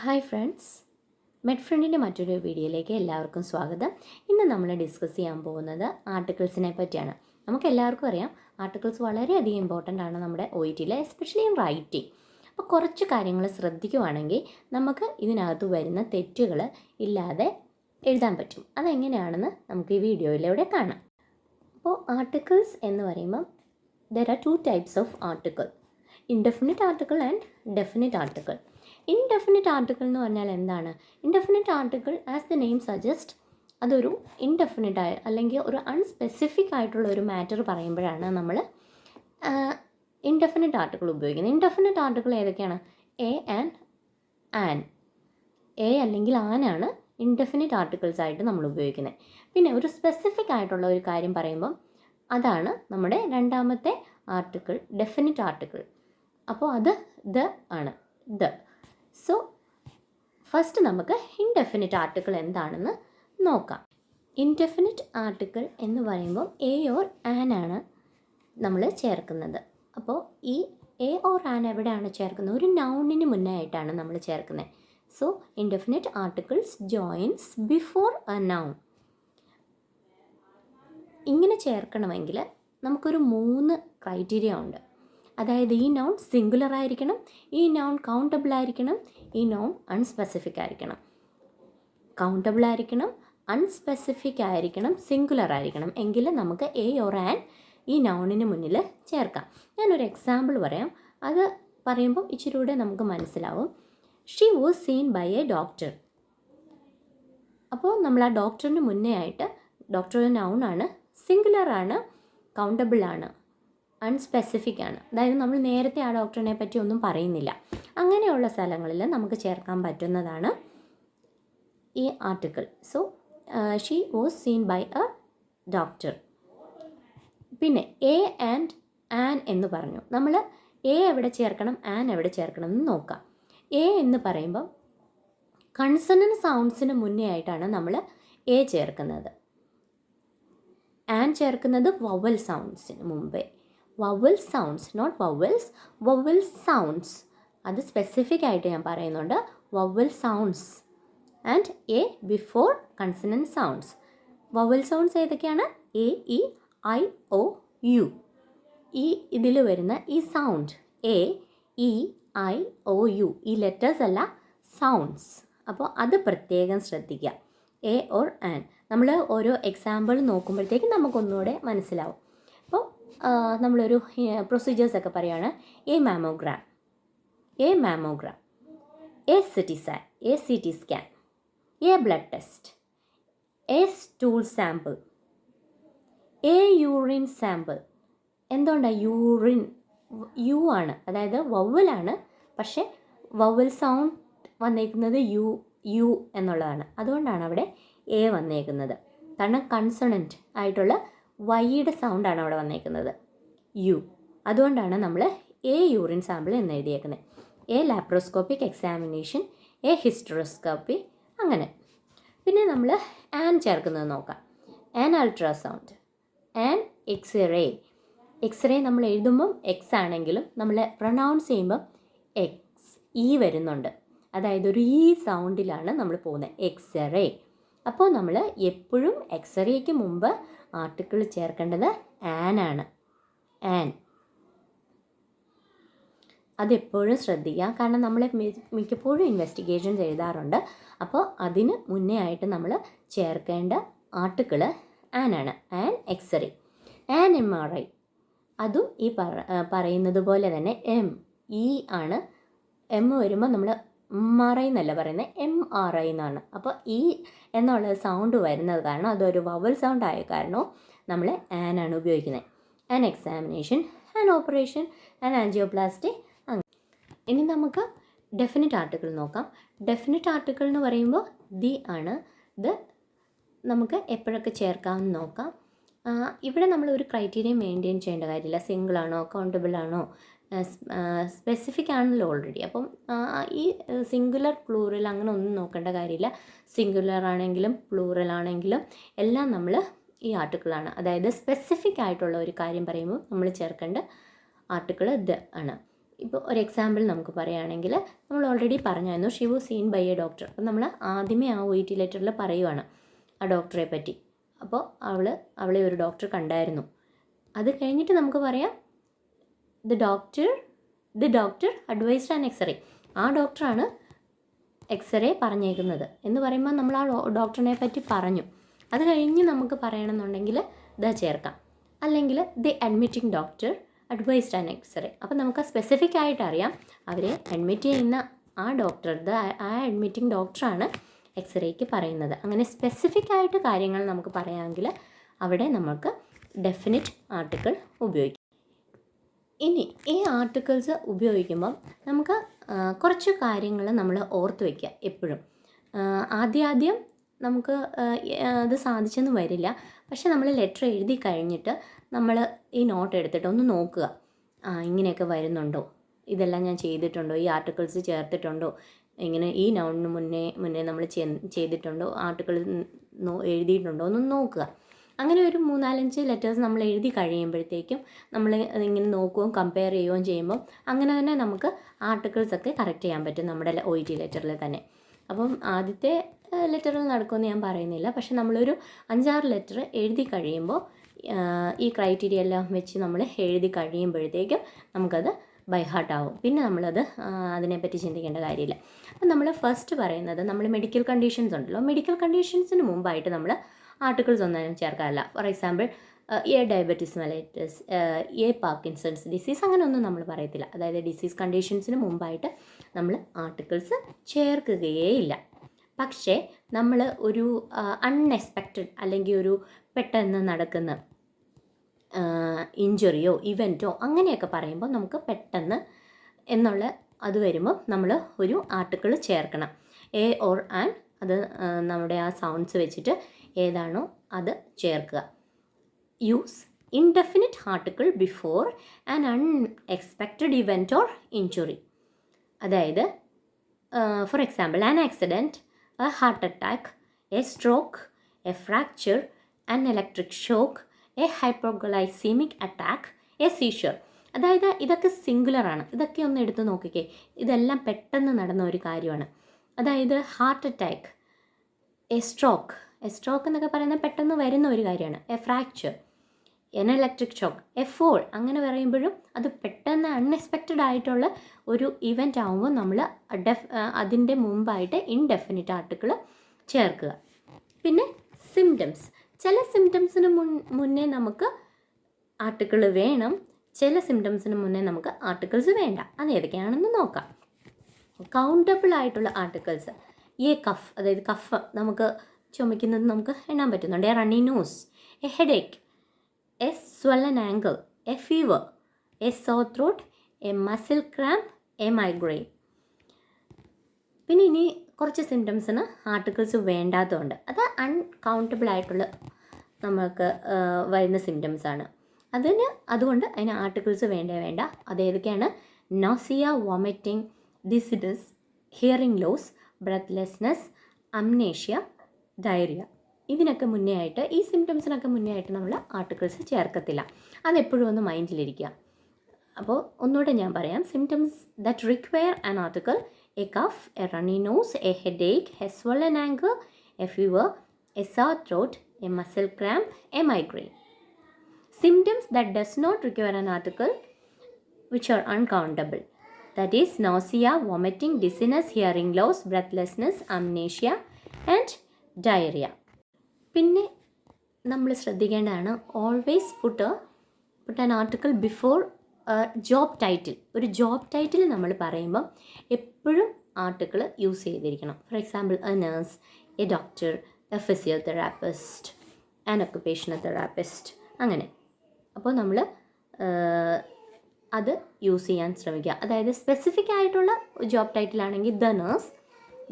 Hi friends, മെഡ്ഫ്രണ്ടിൻ്റെ മറ്റൊരു വീഡിയോയിലേക്ക് എല്ലാവർക്കും സ്വാഗതം. ഇന്ന് നമ്മൾ ഡിസ്കസ് ചെയ്യാൻ പോകുന്നത് ആർട്ടിക്കിൾസിനെ പറ്റിയാണ്. നമുക്ക് എല്ലാവർക്കും അറിയാം, ആർട്ടിക്കിൾസ് വളരെയധികം ഇമ്പോർട്ടൻ്റ് ആണ് നമ്മുടെ OET-യിൽ, എസ്പെഷ്യലി ഇൻ റൈറ്റിംഗ്. അപ്പോൾ കുറച്ച് കാര്യങ്ങൾ ശ്രദ്ധിക്കുവാണെങ്കിൽ നമുക്ക് ഇതിനകത്ത് വരുന്ന തെറ്റുകൾ ഇല്ലാതെ എഴുതാൻ പറ്റും. അതെങ്ങനെയാണെന്ന് നമുക്ക് ഈ വീഡിയോയിലൂടെ കാണാം. അപ്പോൾ ആർട്ടിക്കിൾസ് എന്ന് പറയുമ്പം there are two types of article, indefinite article and definite article. Indefinite article എന്ന് പറഞ്ഞാൽ എന്താണ്? Indefinite article as the name suggest അതൊരു ഇൻഡെഫിനിറ്റ് ആയ അല്ലെങ്കിൽ ഒരു അൺസ്പെസിഫിക് ആയിട്ടുള്ള ഒരു മാറ്റർ പറയുമ്പോഴാണ് നമ്മൾ ഇൻഡെഫിനിറ്റ് ആർട്ടിക്കിൾ ഉപയോഗിക്കുന്നത്. ഇൻഡെഫിനിറ്റ് ആർട്ടിക്കിൾ ഏതൊക്കെയാണ്? A and an. എ അല്ലെങ്കിൽ ആനാണ് ഇൻഡെഫിനിറ്റ് ആർട്ടിക്കിൾസ് ആയിട്ട് നമ്മൾ ഉപയോഗിക്കുന്നത്. പിന്നെ ഒരു സ്പെസിഫിക് ആയിട്ടുള്ള ഒരു കാര്യം പറയുമ്പം അതാണ് നമ്മുടെ രണ്ടാമത്തെ ആർട്ടിക്കിൾ, ഡെഫിനിറ്റ് ആർട്ടിക്കിൾ. അപ്പോൾ അത് ദ ആണ്, ദ. സോ ഫസ്റ്റ് നമുക്ക് ഇൻഡെഫിനിറ്റ് ആർട്ടിക്കിൾ എന്താണെന്ന് നോക്കാം. ഇൻഡെഫിനിറ്റ് ആർട്ടിക്കിൾ എന്ന് പറയുമ്പോൾ എ ഓർ ആൻ ആണ് നമ്മൾ ചേർക്കുന്നത്. അപ്പോൾ ഈ എ ഓർ ആൻ എവിടെയാണ് ചേർക്കുന്നത്? ഒരു നൗണിന് മുന്നേ ആയിട്ടാണ് നമ്മൾ ചേർക്കുന്നത്. So indefinite articles joints before A noun. ഇങ്ങനെ ചേർക്കണമെങ്കിൽ നമുക്കൊരു 3 ക്രൈറ്റീരിയ ഉണ്ട്. അതായത് ഈ നൗൺ സിംഗുലർ ആയിരിക്കണം, ഈ നൗൺ കൗണ്ടബിൾ ആയിരിക്കണം, ഈ നൗൺ അൺസ്പെസിഫിക് ആയിരിക്കണം. കൗണ്ടബിൾ ആയിരിക്കണം, അൺസ്പെസിഫിക് ആയിരിക്കണം, സിംഗുലർ ആയിരിക്കണം. എങ്കിൽ നമുക്ക് എ ഓർ ആൻ ഈ നൗണിന് മുന്നിൽ ചേർക്കാം. ഞാനൊരു എക്സാമ്പിൾ പറയാം. അത് പറയുമ്പോൾ ഇച്ചിരി കൂടെ നമുക്ക് മനസ്സിലാവും. She was seen by a doctor. അപ്പോൾ നമ്മൾ ആ ഡോക്ടറിന് മുന്നേ ആയിട്ട്, ഡോക്ടർ ഒരു നൗണാണ്, സിംഗുലർ ആണ്, കൗണ്ടബിൾ ആണ്, അൺസ്പെസിഫിക് ആണ്. അതായത് നമ്മൾ നേരത്തെ ആ ഡോക്ടറിനെ പറ്റി ഒന്നും പറയുന്നില്ല. അങ്ങനെയുള്ള സ്ഥലങ്ങളിൽ നമുക്ക് ചേർക്കാൻ പറ്റുന്നതാണ് ഈ article. So she was seen by a doctor. പിന്നെ എ ആൻഡ് ആൻ എന്ന് പറഞ്ഞു. നമ്മൾ എ എവിടെ ചേർക്കണം, ആൻ എവിടെ ചേർക്കണം എന്ന് നോക്കാം. എ എന്ന് പറയുമ്പം കൺസണന്റ് സൗണ്ട്സിന് മുന്നേ ആയിട്ടാണ് നമ്മൾ എ ചേർക്കുന്നത്. ആൻ ചേർക്കുന്നത് വവൽ സൗണ്ട്സിന് മുമ്പേ. Vowel sounds, not vowels, vowel sounds. അത് സ്പെസിഫിക് ആയിട്ട് ഞാൻ പറയുന്നുണ്ട്. Vowel sounds and a before consonant sounds. Vowel sounds ഏതൊക്കെയാണ്? A, E, I, O, U. ഈ ഇതിൽ വരുന്ന ഈ sound A, E, I, O, U, ഈ ലെറ്റേഴ്സ് അല്ല, സൗണ്ട്സ്. അപ്പോൾ അത് പ്രത്യേകം ശ്രദ്ധിക്കുക. A or an. നമ്മൾ ഓരോ എക്സാമ്പിൾ നോക്കുമ്പോഴത്തേക്കും നമുക്കൊന്നുകൂടെ മനസ്സിലാവും. അപ്പോൾ നമ്മളൊരു പ്രൊസീജിയേഴ്സൊക്കെ പറയുകയാണ്. A mammogram, A mammogram, A C T scan, A blood test, A stool sample, A urine sample. എന്തുകൊണ്ടാണ് യൂറിൻ? യു ആണ്, അതായത് വവ്വലാണ്, പക്ഷേ വവ്വൽ സൗണ്ട് വന്നേക്കുന്നത് യു എന്നുള്ളതാണ്. അതുകൊണ്ടാണ് അവിടെ എ വന്നേക്കുന്നത്. കാരണം കൺസണൻറ്റ് ആയിട്ടുള്ള വൈയുടെ സൗണ്ടാണ് അവിടെ വന്നേക്കുന്നത്, യു. അതുകൊണ്ടാണ് നമ്മൾ എ യൂറിൻ സാമ്പിൾ എന്ന് എഴുതിയേക്കുന്നത്. A laparoscopic examination, a hysteroscopy, അങ്ങനെ. പിന്നെ നമ്മൾ ആൻ ചേർക്കുന്നത് നോക്കാം. An ultrasound, an x-ray. X-ray നമ്മൾ എഴുതുമ്പം എക്സ് ആണെങ്കിലും നമ്മൾ പ്രൊനൗൺസ് ചെയ്യുമ്പം എക്സ്, ഇ വരുന്നുണ്ട്. അതായത് ഒരു ഈ സൗണ്ടിലാണ് നമ്മൾ പോകുന്നത്, എക്സ്റേ. അപ്പോൾ നമ്മൾ എപ്പോഴും എക്സ്റേക്ക് മുമ്പ് ആർട്ടിക്കിൾ ചേർക്കേണ്ടത് ആൻ ആണ്, ആൻ. അതെപ്പോഴും ശ്രദ്ധിക്കുക. കാരണം നമ്മൾ മിക്കപ്പോഴും ഇൻവെസ്റ്റിഗേഷൻസ് എഴുതാറുണ്ട്. അപ്പോൾ അതിന് മുന്നേ ആയിട്ട് നമ്മൾ ചേർക്കേണ്ട ആർട്ടിക്കിൾ ആൻ ആണ്. An x-ray, an MRI. അതും ഈ പറയുന്നത് പോലെ തന്നെ എം, ഇ ആണ്. എം വരുമ്പോൾ നമ്മൾ MRI എന്നല്ല പറയുന്നത്, MRI എന്നാണ്. അപ്പോൾ ഈ എന്നുള്ള സൗണ്ട് വരുന്നത് കാരണം, അതൊരു വവൽ സൗണ്ട് ആയ കാരണവും നമ്മൾ ആൻ ആണ് ഉപയോഗിക്കുന്നത്. An examination, an operation, an angioplasty. ഇനി നമുക്ക് ഡെഫിനിറ്റ് ആർട്ടിക്കിൾ നോക്കാം. ഡെഫിനിറ്റ് ആർട്ടിക്കിൾ എന്ന് പറയുമ്പോൾ ദി ആണ്. ഇത് നമുക്ക് എപ്പോഴൊക്കെ ചേർക്കാമെന്ന് നോക്കാം. ഇവിടെ നമ്മൾ ഒരു ക്രൈറ്റീരിയ മെയിൻറ്റെയിൻ ചെയ്യേണ്ട കാര്യമില്ല. സിംഗിൾ ആണോ, കൗണ്ടബിൾ ആണോ, സ്പെസിഫിക് ആണല്ലോ ഓൾറെഡി. അപ്പം ഈ സിംഗുലർ പ്ലൂറൽ അങ്ങനെ ഒന്നും നോക്കേണ്ട കാര്യമില്ല. സിംഗുലർ ആണെങ്കിലും പ്ലൂറൽ ആണെങ്കിലും എല്ലാം നമ്മൾ ഈ ആർട്ടിക്കിളാണ്. അതായത് സ്പെസിഫിക് ആയിട്ടുള്ള ഒരു കാര്യം പറയുമ്പോൾ നമ്മൾ ചേർക്കേണ്ട ആർട്ടിക്കിൾ ദ ആണ്. ഇപ്പോൾ ഒരു എക്സാമ്പിൾ നമുക്ക് പറയുകയാണെങ്കിൽ നമ്മൾ ഓൾറെഡി പറഞ്ഞായിരുന്നു she was seen by a doctor. അപ്പം നമ്മൾ ആദ്യമേ ആ OET ലെറ്ററിൽ പറയുവാണ് ആ ഡോക്ടറെ പറ്റി. അപ്പോൾ അവളെ ഒരു ഡോക്ടർ കണ്ടായിരുന്നു. അത് കഴിഞ്ഞിട്ട് നമുക്ക് പറയാം the doctor advised an x-ray. ആ ഡോക്ടറാണ് എക്സ്റേ പറഞ്ഞേക്കുന്നത് എന്ന് പറയുമ്പോൾ നമ്മൾ ആ ഡോക്ടറിനെ പറ്റി പറഞ്ഞു. അത് കഴിഞ്ഞ് നമുക്ക് പറയണമെന്നുണ്ടെങ്കിൽ ദ ചേർക്കാം. അല്ലെങ്കിൽ the admitting doctor advised an x-ray. അപ്പം നമുക്ക് സ്പെസിഫിക് ആയിട്ട് അറിയാം അവരെ അഡ്മിറ്റ് ചെയ്യുന്ന ആ ഡോക്ടർ, ആ അഡ്മിറ്റിംഗ് ഡോക്ടറാണ് എക്സ്റേക്ക് പറയുന്നത്. അങ്ങനെ സ്പെസിഫിക് ആയിട്ട് കാര്യങ്ങൾ നമുക്ക് പറയാമെങ്കിൽ അവിടെ നമുക്ക് ഡെഫിനിറ്റ് ആർട്ടിക്കിൾ ഉപയോഗിക്കാം. ഇനി ഈ ആർട്ടിക്കിൾസ് ഉപയോഗിക്കുമ്പം നമുക്ക് കുറച്ച് കാര്യങ്ങൾ നമ്മൾ ഓർത്ത് വയ്ക്കുക എപ്പോഴും. ആദ്യം നമുക്ക് അത് സാധിച്ചെന്ന് വരില്ല. പക്ഷെ നമ്മൾ ലെറ്റർ എഴുതി കഴിഞ്ഞിട്ട് നമ്മൾ ഈ നോട്ട് എടുത്തിട്ട് ഒന്ന് നോക്കുക. ഇങ്ങനെയൊക്കെ വരുന്നുണ്ടോ, ഇതെല്ലാം ഞാൻ ചെയ്തിട്ടുണ്ടോ, ഈ ആർട്ടിക്കിൾസ് ചേർത്തിട്ടുണ്ടോ, ഇങ്ങനെ ഈ നൗണിന് മുന്നേ നമ്മൾ ചെയ്തിട്ടുണ്ടോ, ആർട്ടിക്കിൾ എഴുതിയിട്ടുണ്ടോ എന്ന് നോക്കുക. അങ്ങനെ ഒരു 3-4 ലെറ്റേഴ്സ് നമ്മൾ എഴുതി കഴിയുമ്പോഴത്തേക്കും നമ്മൾ ഇങ്ങനെ നോക്കുകയും കമ്പയർ ചെയ്യുകയും ചെയ്യുമ്പം അങ്ങനെ തന്നെ നമുക്ക് ആർട്ടിക്കിൾസൊക്കെ കറക്റ്റ് ചെയ്യാൻ പറ്റും നമ്മുടെ OET ലെറ്ററിൽ തന്നെ. അപ്പം ആദ്യത്തെ ലെറ്ററിൽ നടക്കുമെന്ന് ഞാൻ പറയുന്നില്ല. പക്ഷെ നമ്മളൊരു 5-6 ലെറ്റർ എഴുതി കഴിയുമ്പോൾ ഈ ക്രൈറ്റീരിയ എല്ലാം വെച്ച് നമ്മൾ എഴുതി കഴിയുമ്പോഴത്തേക്കും നമുക്കത് ബൈ ഹാർട്ട് ആവും. പിന്നെ നമ്മളത് അതിനെപ്പറ്റി ചിന്തിക്കേണ്ട കാര്യമില്ല. അപ്പം നമ്മൾ ഫസ്റ്റ് പറയുന്നത് നമ്മൾ മെഡിക്കൽ കണ്ടീഷൻസ് ഉണ്ടല്ലോ, മെഡിക്കൽ കണ്ടീഷൻസിന് മുമ്പായിട്ട് നമ്മൾ ആർട്ടിക്കിൾസ് ഒന്നും ചേർക്കാറില്ല. For example a diabetes mellitus, a Parkinson's disease, അങ്ങനെയൊന്നും നമ്മൾ പറയത്തില്ല. അതായത് ഡിസീസ് കണ്ടീഷൻസിന് മുമ്പായിട്ട് നമ്മൾ ആർട്ടിക്കിൾസ് ചേർക്കുകയേ ഇല്ല. പക്ഷേ നമ്മൾ ഒരു അൺഎക്സ്പെക്റ്റഡ് അല്ലെങ്കിൽ ഒരു പെട്ടെന്ന് നടക്കുന്ന ഇഞ്ചുറിയോ ഇവൻറ്റോ അങ്ങനെയൊക്കെ പറയുമ്പോൾ നമുക്ക് പെട്ടെന്ന് എന്നുള്ള അത് വരുമ്പോൾ നമ്മൾ ഒരു ആർട്ടിക്കിൾ ചേർക്കണം. എ ഓർ ആൻ, അത് നമ്മുടെ ആ സൗണ്ട്സ് വെച്ചിട്ട് ഏതാണോ അത് ചേർക്കുക. Use indefinite article before an unexpected event or injury. അതായത് for example an accident, a heart attack, a stroke, a fracture, an electric shock, a hypoglycemic attack, a seizure. അതായത് ഇതൊക്കെ സിംഗുലറാണ്. ഇതൊക്കെ ഒന്ന് എടുത്ത് നോക്കിക്കേ, ഇതെല്ലാം പെട്ടെന്ന് നടന്ന ഒരു കാര്യമാണ്. അതായത് ഹാർട്ട് അറ്റാക്ക്, എ സ്ട്രോക്ക് എന്നൊക്കെ പറയുന്നത് പെട്ടെന്ന് വരുന്ന ഒരു കാര്യമാണ്. A fracture, an electric shock, a fall, അങ്ങനെ പറയുമ്പോഴും അത് പെട്ടെന്ന് അൺഎക്സ്പെക്റ്റഡ് ആയിട്ടുള്ള ഒരു ഇവൻ്റ് ആകുമ്പോൾ നമ്മൾ അതിൻ്റെ മുമ്പായിട്ട് ഇൻഡെഫിനിറ്റ് ആർട്ടിക്കിൾ ചേർക്കുക. പിന്നെ സിംറ്റംസ്, ചില സിംറ്റംസിന് മുന്നേ നമുക്ക് ആർട്ടിക്കിൾ വേണം, ചില സിംറ്റംസിന് മുന്നേ നമുക്ക് ആർട്ടിക്കിൾസ് വേണ്ട. അത് ഏതൊക്കെയാണെന്ന് നോക്കാം. കൗണ്ടബിൾ ആയിട്ടുള്ള ആർട്ടിക്കിൾസ്, എ കഫ്, അതായത് കഫ് നമുക്ക് ചുമയ്ക്കുന്നത് നമുക്ക് എണ്ണാൻ പറ്റുന്നുണ്ട്. A runny nose, a headache, a swollen ankle, a fever, a sore throat, a muscle cramp, a migraine. പിന്നെ ഇനി കുറച്ച് സിംറ്റംസിന് ആർട്ടിക്കിൾസ് വേണ്ടാത്തതുണ്ട്. അത് അൺകൗണ്ടബിൾ ആയിട്ടുള്ള നമുക്ക് വരുന്ന സിംറ്റംസാണ്. അതുകൊണ്ട് അതിന് ആർട്ടിക്കിൾസ് വേണ്ട. അതേതൊക്കെയാണ്? Nausea, vomiting, dizziness, hearing loss, breathlessness, amnesia, diarrhoea. ഇതിനൊക്കെ മുന്നേ ആയിട്ട്, ഈ സിംറ്റംസിനൊക്കെ മുന്നേ ആയിട്ട് നമ്മൾ ആർട്ടിക്കിൾസ് ചേർക്കത്തില്ല. അതെപ്പോഴും ഒന്ന് മൈൻഡിലിരിക്കുക. അപ്പോൾ ഒന്നുകൂടെ ഞാൻ പറയാം. Symptoms that require an article: a cough, a runny nose, a headache, a swollen ankle, a fever, a sore throat, a muscle cramp, a migraine. Symptoms that does not require an article, which are uncountable, that is nausea, vomiting, dizziness, hearing loss, breathlessness, amnesia and diarrhea. പിന്നെ നമ്മൾ ശ്രദ്ധിക്കേണ്ടതാണ്, always puttu an article before job title. ഒരു job title നമ്മൾ പറയുമ്പം എപ്പോഴും article use ചെയ്തിരിക്കണം. Four example A nurse, A doctor, A physiotherapist, an occupational therapist, അങ്ങനെ. അപ്പോൾ നമ്മൾ അത് യൂസ് ചെയ്യാൻ ശ്രമിക്കുക. അതായത് സ്പെസിഫിക് ആയിട്ടുള്ള ജോബ് ടൈറ്റിലാണെങ്കിൽ ദ നേഴ്സ്,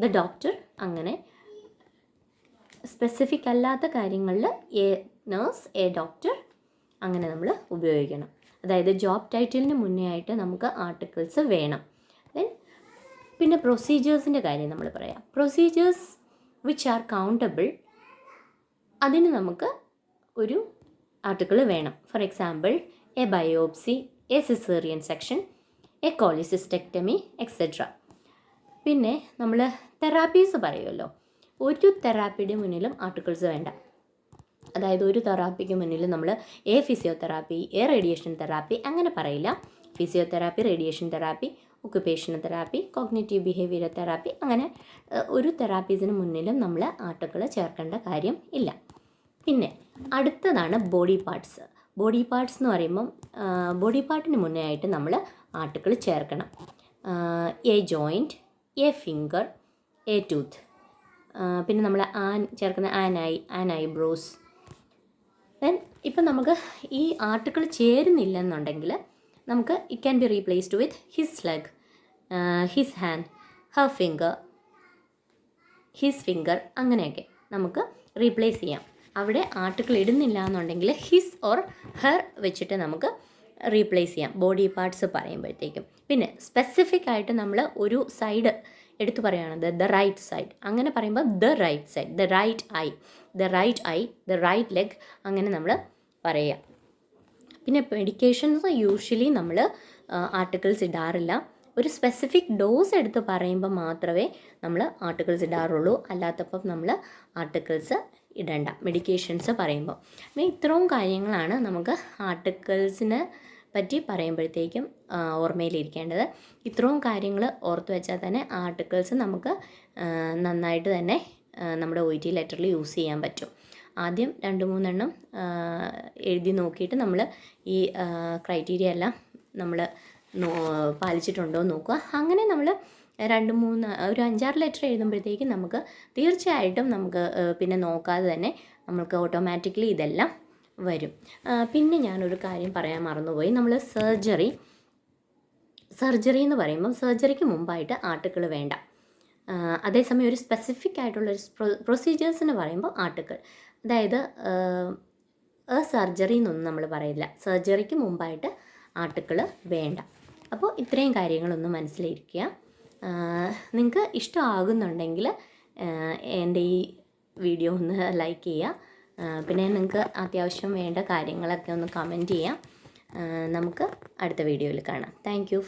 ദ ഡോക്ടർ, അങ്ങനെ. സ്പെസിഫിക് അല്ലാത്ത കാര്യങ്ങളിൽ എ നേഴ്സ്, എ ഡോക്ടർ, അങ്ങനെ നമ്മൾ ഉപയോഗിക്കണം. അതായത് ജോബ് ടൈറ്റിലിന് മുന്നേ ആയിട്ട് നമുക്ക് ആർട്ടിക്കിൾസ് വേണം. പിന്നെ പ്രൊസീജിയേഴ്സിൻ്റെ കാര്യം നമ്മൾ പറയാം. പ്രൊസീജിയേഴ്സ് വിച്ച് ആർ കൗണ്ടബിൾ, അതിന് നമുക്ക് ഒരു ആർട്ടിക്കിൾ വേണം. Four example A biopsy, A caesarean section, A cholecystectomy etcetera. പിന്നെ നമ്മൾ തെറാപ്പീസ് പറയുമല്ലോ, ഒരു തെറാപ്പിയുടെ മുന്നിലും ആർട്ടിക്കിൾസ് വേണ്ട. അതായത് ഒരു തെറാപ്പിക്ക് മുന്നിൽ നമ്മൾ A physiotherapy, A radiation therapy അങ്ങനെ പറയില്ല. Physiotherapy, radiation therapy, occupational therapy, cognitive behaviour therapy, അങ്ങനെ ഒരു തെറാപ്പീസിന് മുന്നിലും നമ്മൾ ആർട്ടിക്കിൾ ചേർക്കേണ്ട കാര്യം ഇല്ല. പിന്നെ അടുത്തതാണ് ബോഡി പാർട്സ്. ബോഡി പാർട്സ് എന്ന് പറയുമ്പം ബോഡി പാർട്ടിന് മുന്നേ ആയിട്ട് നമ്മൾ ആർട്ടിക്കിൾ ചേർക്കണം. A joint, A finger, A tooth. പിന്നെ നമ്മൾ ചേർക്കുന്ന ആൻ ഐബ്രോസ്. ദെൻ ഇപ്പം നമുക്ക് ഈ ആർട്ടിക്കിൾ ചേരുന്നില്ലെന്നുണ്ടെങ്കിൽ നമുക്ക് it can be replaced with his leg, his hand, Har finger, his finger, അങ്ങനെയൊക്കെ നമുക്ക് റീപ്ലേസ് ചെയ്യാം. അവിടെ ആർട്ടിക്കിൾ ഇടുന്നില്ല എന്നുണ്ടെങ്കിൽ ഹിസ് ഓർ ഹെർ വെച്ചിട്ട് നമുക്ക് റീപ്ലേസ് ചെയ്യാം ബോഡി പാർട്സ് പറയുമ്പോഴത്തേക്കും. പിന്നെ സ്പെസിഫിക് ആയിട്ട് നമ്മൾ ഒരു സൈഡ് എടുത്തു പറയുകയാണത് ദ റൈറ്റ് സൈഡ്, അങ്ങനെ പറയുമ്പോൾ the right side, the right eye, the right eye, the right leg, അങ്ങനെ നമ്മൾ പറയുക. പിന്നെ മെഡിക്കേഷൻസ് യൂഷ്വലി നമ്മൾ ആർട്ടിക്കിൾസ് ഇടാറില്ല. ഒരു സ്പെസിഫിക് ഡോസ് എടുത്ത് പറയുമ്പോൾ മാത്രമേ നമ്മൾ ആർട്ടിക്കിൾസ് ഇടാറുള്ളൂ, അല്ലാത്തപ്പം നമ്മൾ ആർട്ടിക്കിൾസ് ഇടണ്ട മെഡിക്കേഷൻസ് പറയുമ്പോൾ. പിന്നെ ഇത്രയും കാര്യങ്ങളാണ് നമുക്ക് ആർട്ടിക്കിൾസിനെ പറ്റി പറയുമ്പോഴത്തേക്കും ഓർമ്മയിലിരിക്കേണ്ടത്. ഇത്രയും കാര്യങ്ങൾ ഓർത്ത് വെച്ചാൽ തന്നെ ആർട്ടിക്കിൾസ് നമുക്ക് നന്നായിട്ട് തന്നെ നമ്മുടെ OET ലെറ്ററിൽ യൂസ് ചെയ്യാൻ പറ്റും. ആദ്യം 2-3 എണ്ണം എഴുതി നോക്കിയിട്ട് നമ്മൾ ഈ ക്രൈറ്റീരിയ എല്ലാം നമ്മൾ പാലിച്ചിട്ടുണ്ടോ എന്ന് നോക്കുക. അങ്ങനെ നമ്മൾ 2-3 ഒരു 5-6 ലെറ്റർ എഴുതുമ്പോഴത്തേക്കും നമുക്ക് തീർച്ചയായിട്ടും നമുക്ക് പിന്നെ നോക്കാതെ തന്നെ നമുക്ക് ഓട്ടോമാറ്റിക്കലി ഇതെല്ലാം വരും. പിന്നെ ഞാനൊരു കാര്യം പറയാൻ മറന്നുപോയി. നമ്മൾ സർജറി എന്ന് പറയുമ്പം സർജറിക്ക് മുമ്പായിട്ട് ആർട്ടിക്കിൾ വേണ്ട. അതേസമയം ഒരു സ്പെസിഫിക് ആയിട്ടുള്ളൊരു പ്രൊസീജിയേഴ്സിന് പറയുമ്പോൾ ആർട്ടിക്കിൾ, അതായത് സർജറി എന്നൊന്നും നമ്മൾ പറയില്ല, സർജറിക്ക് മുമ്പായിട്ട് ആർട്ടിക്കിൾ വേണ്ട. അപ്പോൾ ഇത്രയും കാര്യങ്ങളൊന്ന് മനസ്സിലിരിക്കുക. നിങ്ങൾക്ക് ഇഷ്ടമാകുന്നുണ്ടെങ്കിൽ എൻ്റെ ഈ വീഡിയോ ഒന്ന് ലൈക്ക് ചെയ്യുക. പിന്നെ നിങ്ങൾക്ക് അത്യാവശ്യം വേണ്ട കാര്യങ്ങളൊക്കെ ഒന്ന് കമൻറ്റ് ചെയ്യാം. നമുക്ക് അടുത്ത വീഡിയോയിൽ കാണാം. Thank you.